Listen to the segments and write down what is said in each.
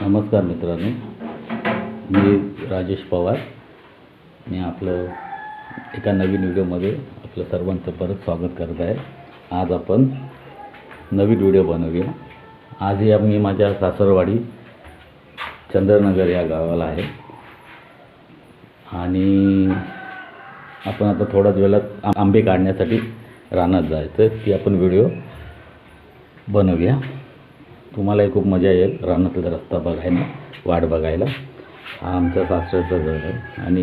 नमस्कार मित्रांनो, मी राजेश पवार. मी आपलं एका नवीन व्हिडिओमध्ये आपलं सर्वांचं परत स्वागत करत आहे. आज आपण नवीन व्हिडिओ बनवूया. आजही आम्ही माझ्या सासरवाडी चंद्रनगर या गावाला आहे आणि आपण आता थोड्याच वेळात आंबे काढण्यासाठी रानात जायचं, ती आपण व्हिडिओ बनवूया. तुम्हालाही खूप मजा येईल रानातला रस्ता बघायला, वाट बघायला. हा आमच्या सासऱ्याचं घर आहे आणि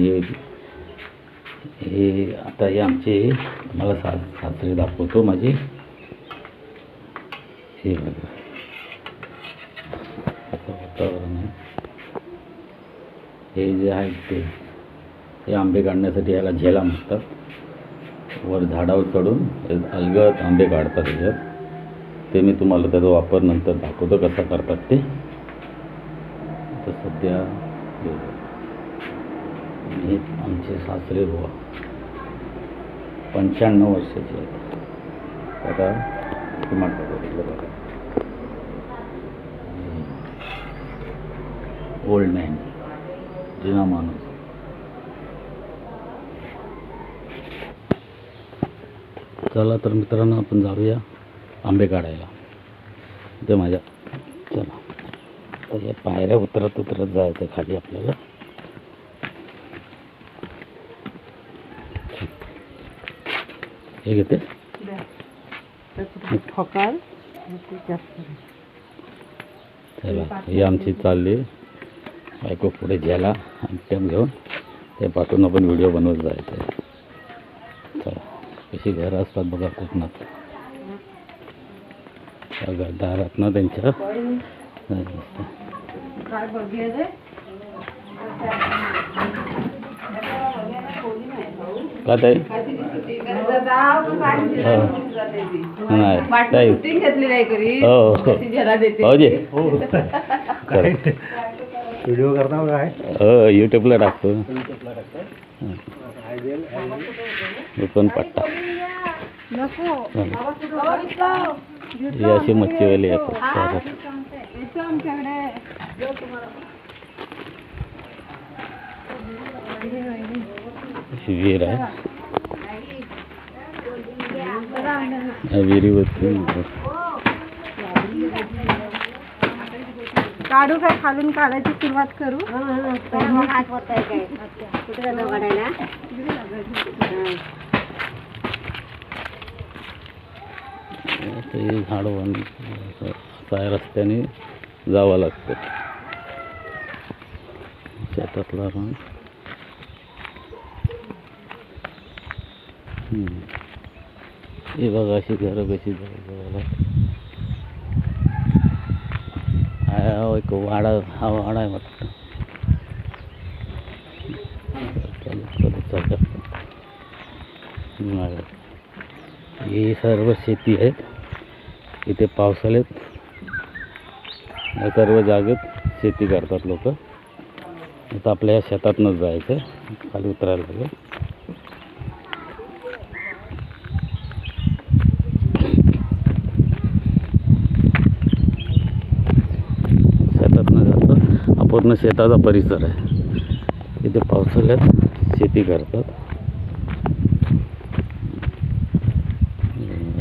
हे आता हे आमचे मला सासरे दाखवतो माझे. हे बघा असं वातावरण आहे. हे जे आहे ते हे आंबे काढण्यासाठी याला झेला म्हणतात. वर झाडावर चढून अलगद आंबे काढतात त्याच्यात. ते मी तुम्हाला त्याचा वापर नंतर दाखवतो कसा करतात ते. तर सध्या हे आमचे सासरे बुवा 95 वर्षाचे आहेत. आता टमाटर बघितलं बघा, ओल्ड मॅन, जुना माणूस. चला तर मित्रांनो, आपण जाऊया आंबे काढायला. ते माझ्या चला तर या पायऱ्या उतरत उतरत जायचं खाली आपल्याला. हे घेते चला. ही आमची चालली बायको पुढे घ्यायला आयटम घेऊन ते पाठवून आपण व्हिडिओ बनवत जायचं आहे. चला, कशी घरं असतात बघा कोकणात. दारात ना त्यांच्या का ताई व्हिडिओ करता काय? हो, यूट्यूबला टाकतो. पण पट्टा हे असे मच्छीवाले येतात. विहीर आहे, विहिरीवरती काढू काय? खालून काढायची सुरुवात करू. हे झाड काय रस्त्याने जावं लागतं शेतातला रंग. हे बघा अशी घरं कशी जायला. एक वाडा, हा वाडा आहे वाटतं. ही सर्व शेती आहेत. इथे पावसाळ्यात या सर्व जागेत शेती करतात लोक. आता आपल्या शेतातनंच जायचं, खाली उतरायला लागेल. शेतातनं जातं, हा पूर्ण शेताचा परिसर आहे. इथे पावसाळ्यात शेती करतात.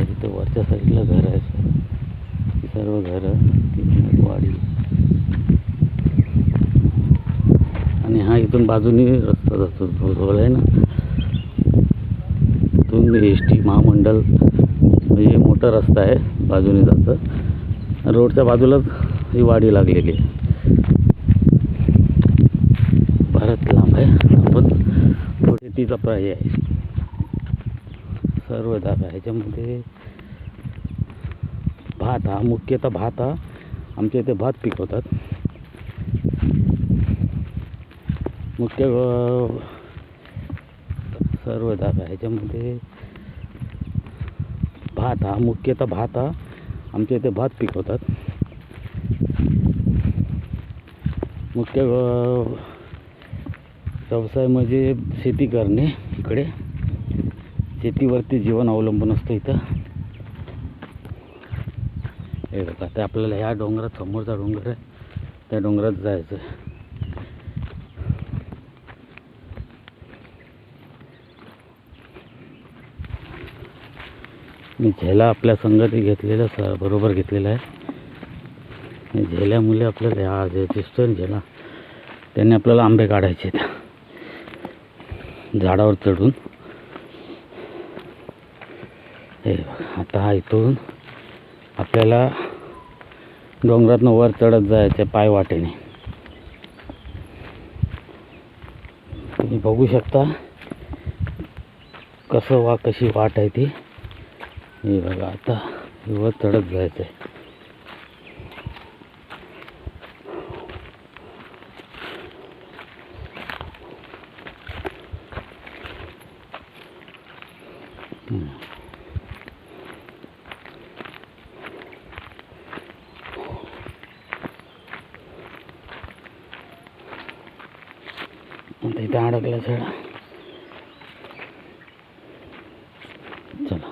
इथे वरच्या साईडला घर आहे, सर्व घरं, वाडी. आणि हा इथून बाजूनी रस्ता जातो, रोड आहे ना, इथून एस.टी. महामंडळ म्हणजे मोठा रस्ता आहे, बाजूने जातं. रोडच्या बाजूलाच ही वाडी लागलेली आहे. बराच लांब आहे. आपण शेतीचा पर्याय आहे, सर्व जागा. ह्याच्यामध्ये भात, हा मुख्यतः भात, हा आमच्या इथे भात पिकवतात. मुख्य सर्व जागा. ह्याच्यामध्ये भात, हा मुख्यतः भात, हा आमच्या इथे भात पिकवतात. मुख्य व्यवसाय म्हणजे शेती करणे. इकडे शेतीवरती जीवन अवलंबून असतं इथं. हे बघा, ते आपल्याला ह्या डोंगरात, समोरचा डोंगर आहे त्या डोंगरात जायचं. मी झेला आपल्या संगती घेतलेला बरोबर घेतलेला आहे. झेल्यामुळे आपल्याला हा जे दिसतोय ना झेला, त्याने आपल्याला आंबे काढायचे आहेत झाडावर चढून. हे बघा, आता हा इथून आपल्याला डोंगरातनं वर चढत जायचं पाय वाटेने. तुम्ही बघू शकता कशी वाट आहे ती. हे बघा, आता वर चढत जायचं आहे. आता इथे अडकला छडा. चला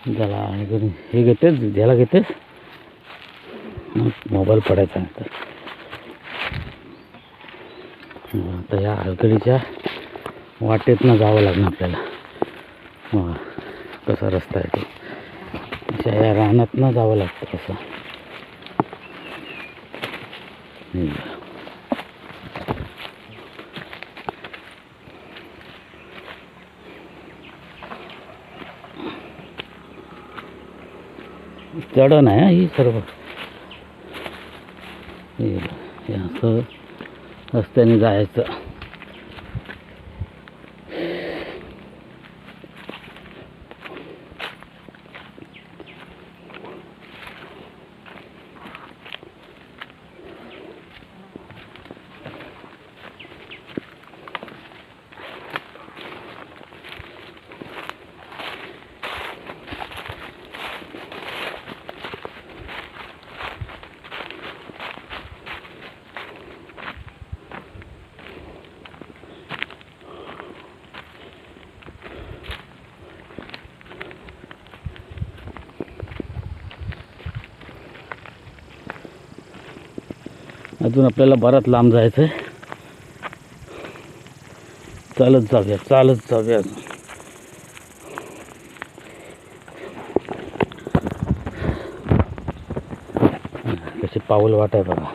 झाला. आणि हे घेतेस, झ्याला घेतेस, मोबाईल पडायचा नंतर. आता या हलकडीच्या वाटेतनं जावं लागणार आपल्याला. कसा रस्ता आहे तो, अशा या रानातनं जावं लागतं कसं. चढण आहे ही सर्व. हे असं रस्त्याने जायचं. अजून आपल्याला बराच लांब जायचं आहे. चालत जाऊया अजून. कशी पाऊल वाट आहे बघा.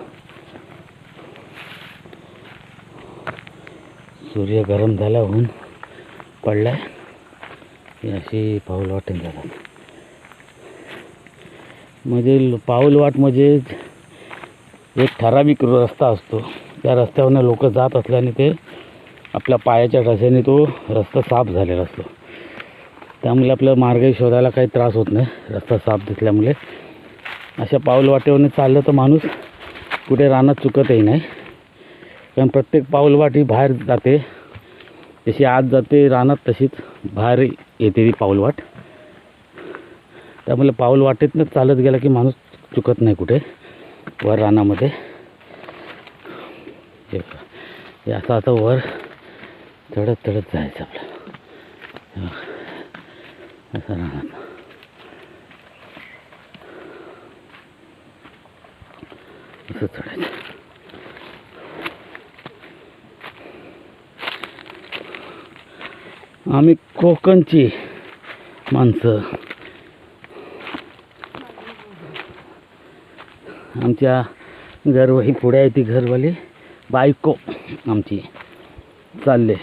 सूर्य गरम झाला, ऊन पडलाय. ही अशी पाऊल वाटेन जातात. म्हणजे पाऊल वाट म्हणजे एक ठराविक रस्ता असतो. त्या रस्त्यावरनं लोक जात असल्याने ते आपल्या पायाच्या ठसेने तो रस्ता साफ झालेला असतो. त्यामुळे आपल्या मार्गही शोधायला काही त्रास होत नाही, रस्ता साफ दिसल्यामुळे. अशा पाऊल वाटेवरने चाललं तर माणूस कुठे रानात चुकतही नाही. कारण प्रत्येक पाऊल वाट ही बाहेर जाते, जशी आत जाते रानात तशीच बाहेर येते ती पाऊल वाट. त्यामुळे पाऊल वाटेतनं चालत गेला की माणूस चुकत नाही कुठे वर रानामध्ये. हे असं आता वर चढत जायचं आपलं असं रानात. असं चढायचं. आम्ही कोकणची माणसं. आमच्या घरवाली पुढे आहे ती घरवाली बायको आमची चालले.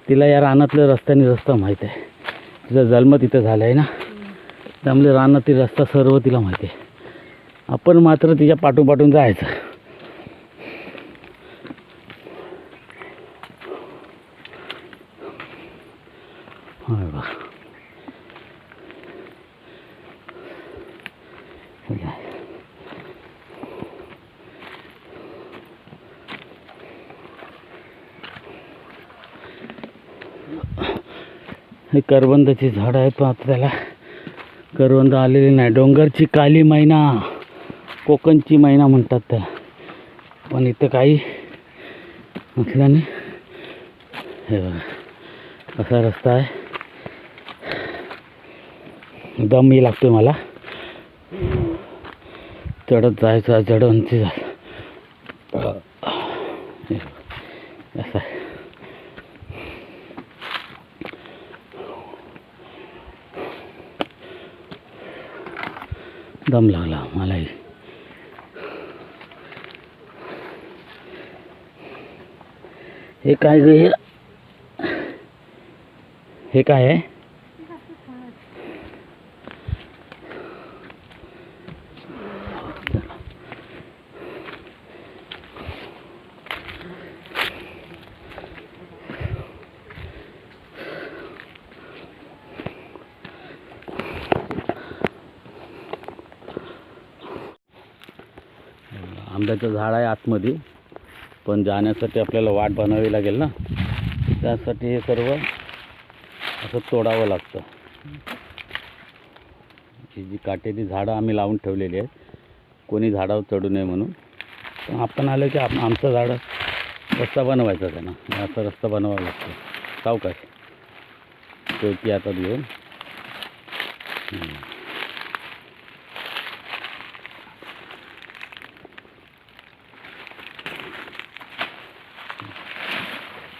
तिला या रानातल्या रस्ता माहीत आहे. तिचा जन्म तिथं झाला आहे ना, त्यामुळे रानातील रस्ता सर्व तिला माहिती आहे. आपण मात्र तिच्या पाठून जायचं. हे करवंदाची झाड आहे, पण आता त्याला करवंद आलेली नाही. डोंगरची काली मैना, कोकणची मैना म्हणतात त्याला. पण इथं काही नसल्याने हे बघा असा रस्ता आहे. दमही लागतोय मला. चढत जायचं चढवूनची झालं असं आहे. दम लागला मलाही. हे काय ग हे काय आहे? आंब्याचं झाड आहे आतमध्ये, पण जाण्यासाठी आपल्याला वाट बनवावी लागेल ना. त्यासाठी हे सर्व असं तोडावं लागतं. ही जी काटेरी झाडं आम्ही लावून ठेवलेली आहेत, कोणी झाडावर चढू नये म्हणून. पण आपण आलं की आमचं झाड रस्ता बनवायचा त्यांना, असा रस्ता बनवावा लागतो. सावकाश चौकी आता घेऊन.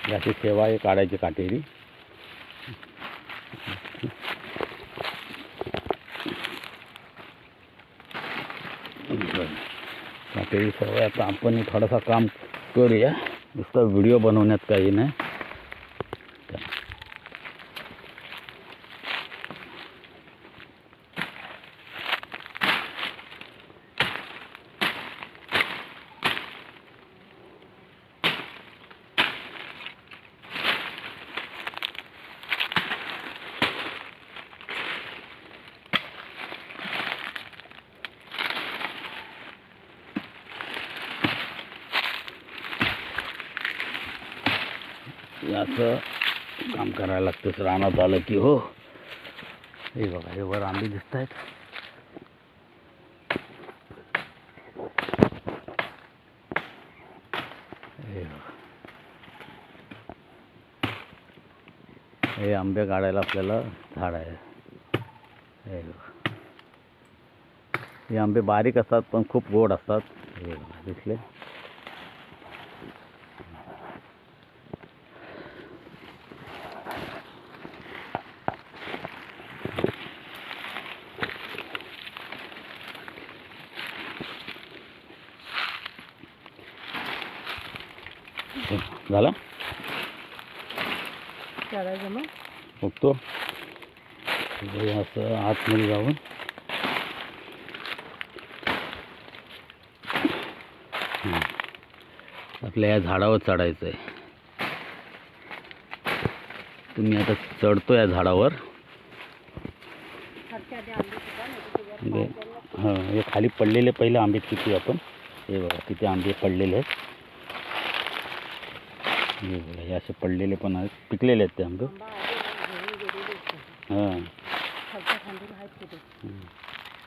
याची सेवा आहे काढायची काटेरी. काटेरी सेवा. आता आपण थोडासा काम करूया, नुसता व्हिडिओ बनवण्यात काही नाही. असं काम करायला लागतं रानात आलं की. हो हे बघा, हे वर आंबे दिसत आहेत. हे आंबे काढायला आपल्याला झाड आहे. हे आंबे बारीक असतात पण खूप गोड असतात. हे बघा दिसले. झाला चढायचं मग बघतो असं आतमध्ये जाऊन. आपल्या या झाडावर चढायचं आहे. तुम्ही आता चढतो या झाडावर. हां, हे खाली पडलेले पहिले आंबे किती आपण. हे बघा किती आंबे पडलेले आहेत. हे बघा, हे असे पडलेले पण आहेत, पिकलेले आहेत ते आंबे. हां,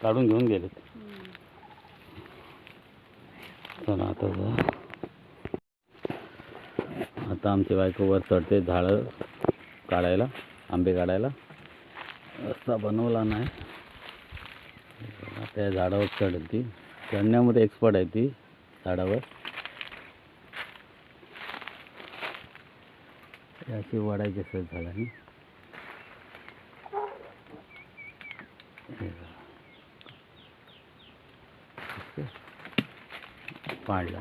काढून घेऊन गेलेत. चला आता आमची बायको वर चढते झाडं काढायला, आंबे काढायला. रस्ता बनवला नाही. त्या झाडावर चढेल ती. चढण्यामध्ये एक्सपर्ट आहे ती झाडावर. अशी वाढायची असेल झाडाने. पाडला.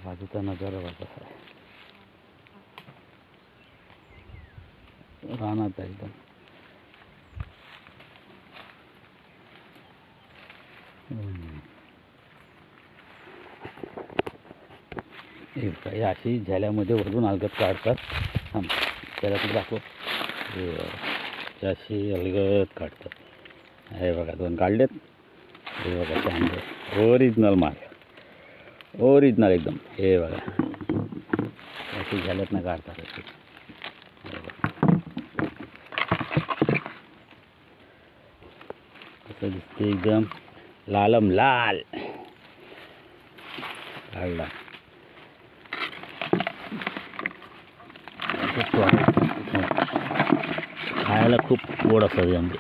बाजूचा नजारा बघा, रानात एकदम. अशी झ्याल्यामध्ये वरून अलगत काढतात. त्याला कुठं दाखव. हे अशी अलगद काढतात. हे बघा 2 काढलेत. हे बघा ते आंबे ओरिजिनल माल, ओरिजिनल एकदम. हे बघा अशी झाल्यात ना काढतात अशी. हे बघा. असं दिसते एकदम लालम लाल काढला. खायला खूप गोड असतात हे आंबे.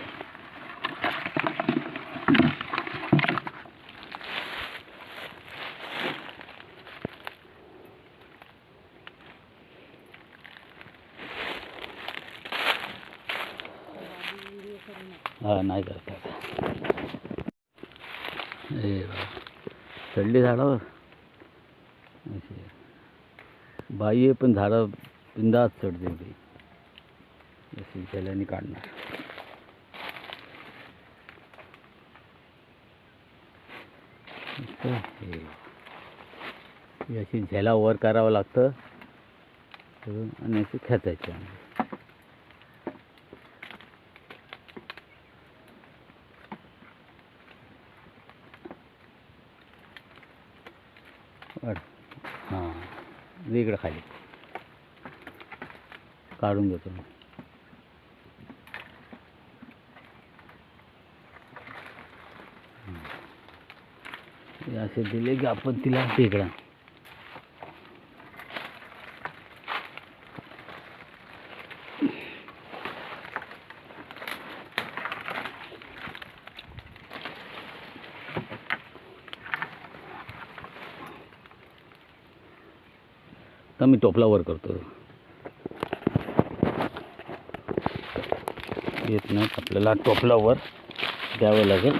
हा नाही करतात. हे चढली झाडावर अशी बाई आहे, पण झाडं बिंदास चढते ती. अशी झेल्याने काढणार. हे अशी झेला वर करावं लागतं आणि अशी खेचायची. हां इकडं खाली काढून घेतो. असे दिले की आपण तिला तिकडं तर मी टोपला वर करतो. येत नाही आपल्याला टोपला वर द्यावं लागेल.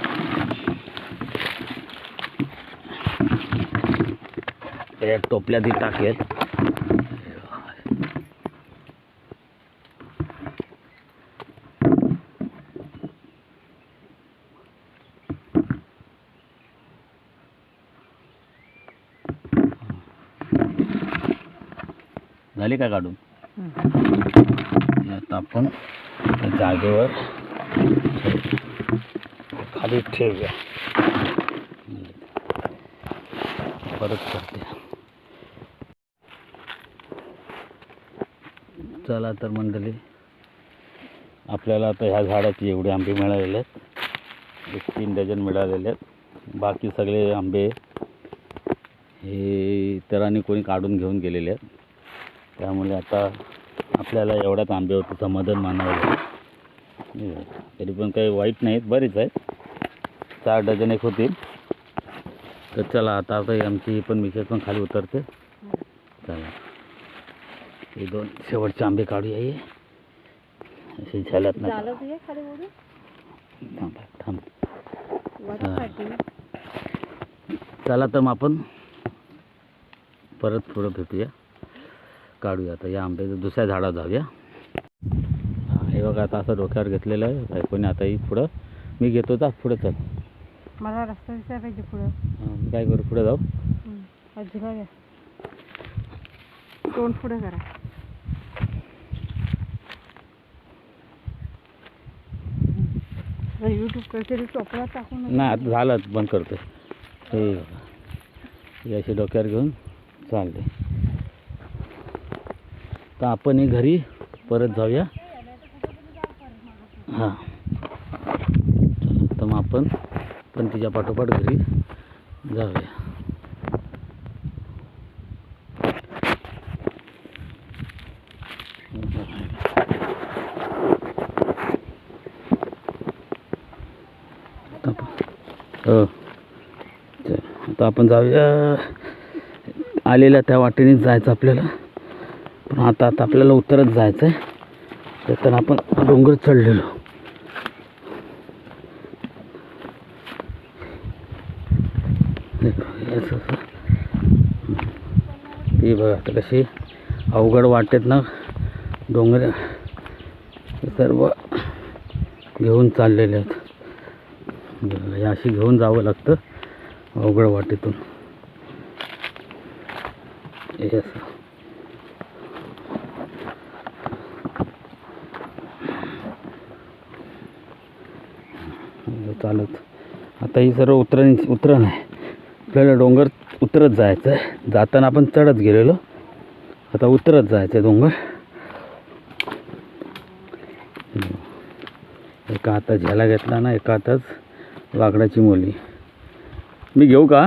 एक टोपल्यात टाकेल. झाली का काढून. आता आपण जागेवर खाली ठेवूया. परत करते. चला तर मंडळी, आपल्याला आता ह्या झाडाची एवढे आंबे मिळालेले आहेत. 3 डझन मिळालेले आहेत. बाकी सगळे आंबे हे इतरांनी कोणी काढून घेऊन गेलेले आहेत. त्यामुळे आता आपल्याला एवढ्याच आंब्यावरती समाधान मानावं लागेल. तरी पण काही वाईट नाहीत, बरेच आहेत. 4 डझन एक होतील. तर चला आता आमची पण मिसेस पण खाली उतरते. चला हे 2 शेवटचे आंबे काढूया. हे असे झाल्यात ना. थांब. चला तर मग आपण परत पुढं भेटूया, काढूया. आता या आंब्याचं दुसऱ्या झाडावर जाऊया. हे बघा आता असं डोक्यावर घेतलेलं आहे बायकोने. आता ही पुढं मी घेतो. जा पुढं चल. मला रस्ता दिसायला पाहिजे पुढं. मी काय करू, पुढे जाऊ. अजिबात घ्या तोंड पुढं करा. यूट्यूब करते टोपला टाकून नाही आता झालं, बंद करतो. हे असे डोक्यावर घेऊन चालते. तर आपण हे घरी परत जाऊया. हां चला तर मग आपण पण तिच्या पाठोपाठ घरी जाऊया. हो आता आपण जाऊया. आलेल्या त्या वाटेनेच जायचं आपल्याला. पण आता आपल्याला उत्तरच जायचं आहे. तर आपण डोंगर चढलेलो. ती बघा आता कशी अवघड वाटेत ना डोंगर सर्व घेऊन चाललेले आहेत. अशी घेऊन जावं लागतं अवघड वाटेतून. चालत. आता ही सर्व उतरण आहे. आपल्याला डोंगर उतरत जायचं आहे. जाताना आपण चढत गेलेलो, आता उतरत जायचं आहे डोंगर. एका हातात झेला घेतला ना, एका हातात लाकडाची मोली. मी घेऊ का?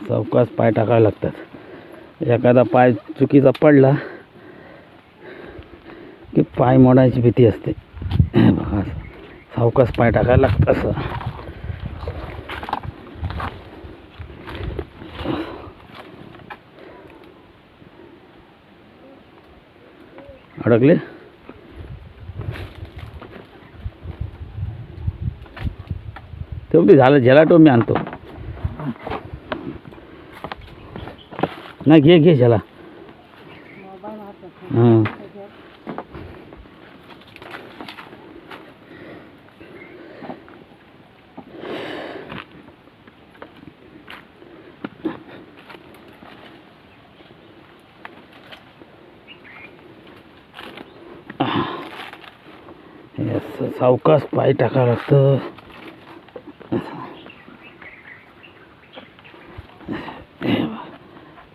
सावकाश पाय टाकावे लागतात. एखादा पाय चुकीचा पडला की पाय मोडायची भीती असते. बघा, सावकाश पाय टाकायला लागतं असं. अडकले. तेवढी झालं. झेलाटो मी आणतो. नाही, घे झेला. हां, सावकाश पाय टाकावं लागतं.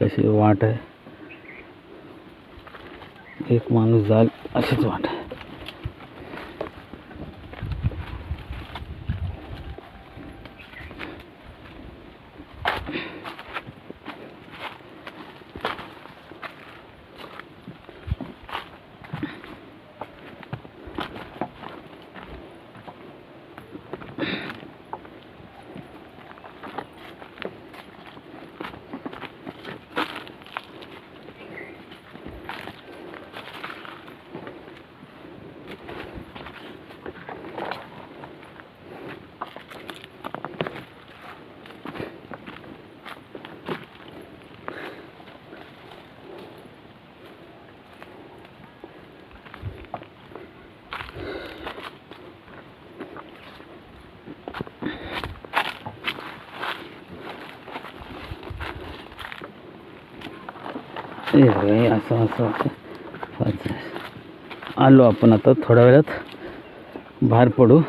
कशी वाट आहे. एक माणूस जाईल अशीच वाट आहे. असं असं आलो आपण. आता थोड्या वेळात बाहेर पडू.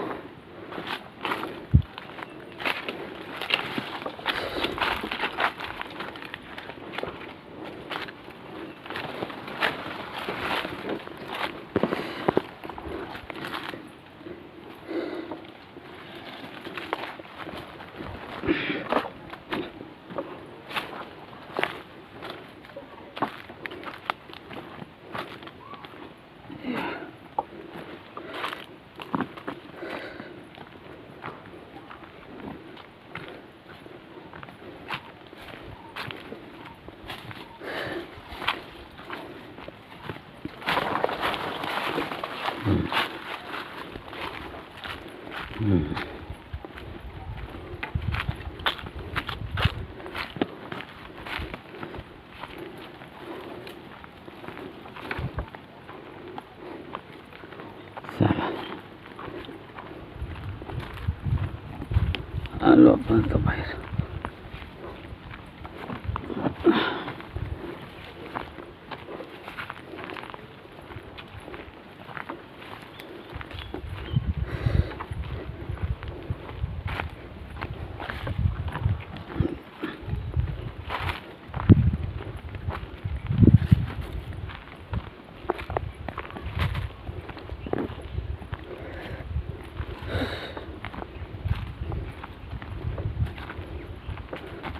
आलो आपण आता बाहेर.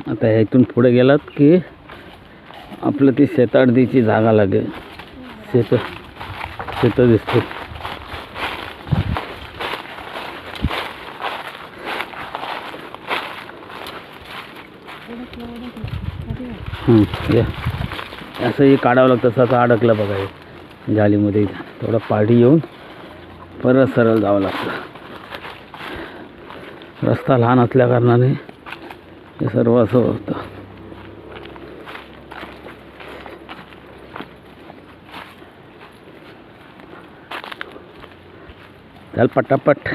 आता इथून पुढे गेलात की आपलं ती शेताडीची जागा लागेल. शेत दिसते. या असं हे काढावं लागतं. तसं अडकलं बघा हे जालीमध्ये. थोडं पाठी येऊन परत सरळ जावं लागतं. रस्ता लहान असल्या कारणाने हे सर्व असं होतं. चल पटापट.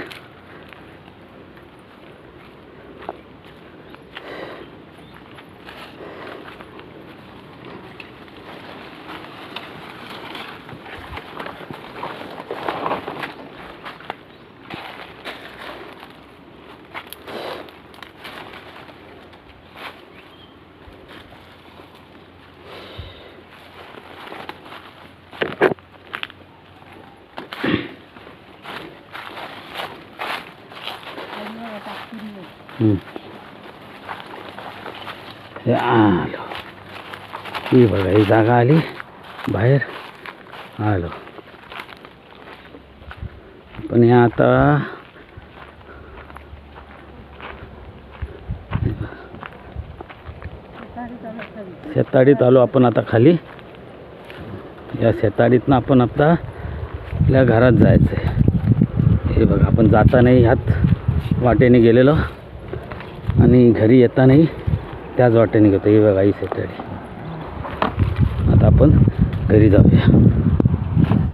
हं. हे आलो. ही बघा ही जागा आली बाहेर आलो. पण हे आता शेताडीत आलो आपण आता खाली. या शेताडीतनं आपण आता आपल्या घरात जायचं आहे. हे बघा आपण जातानाही ह्यात वाटेने गेलेलो आणि घरी येतानाही त्याच वाटेने घेतो. हे बघा ही शेताडी. आता आपण घरी जाऊया.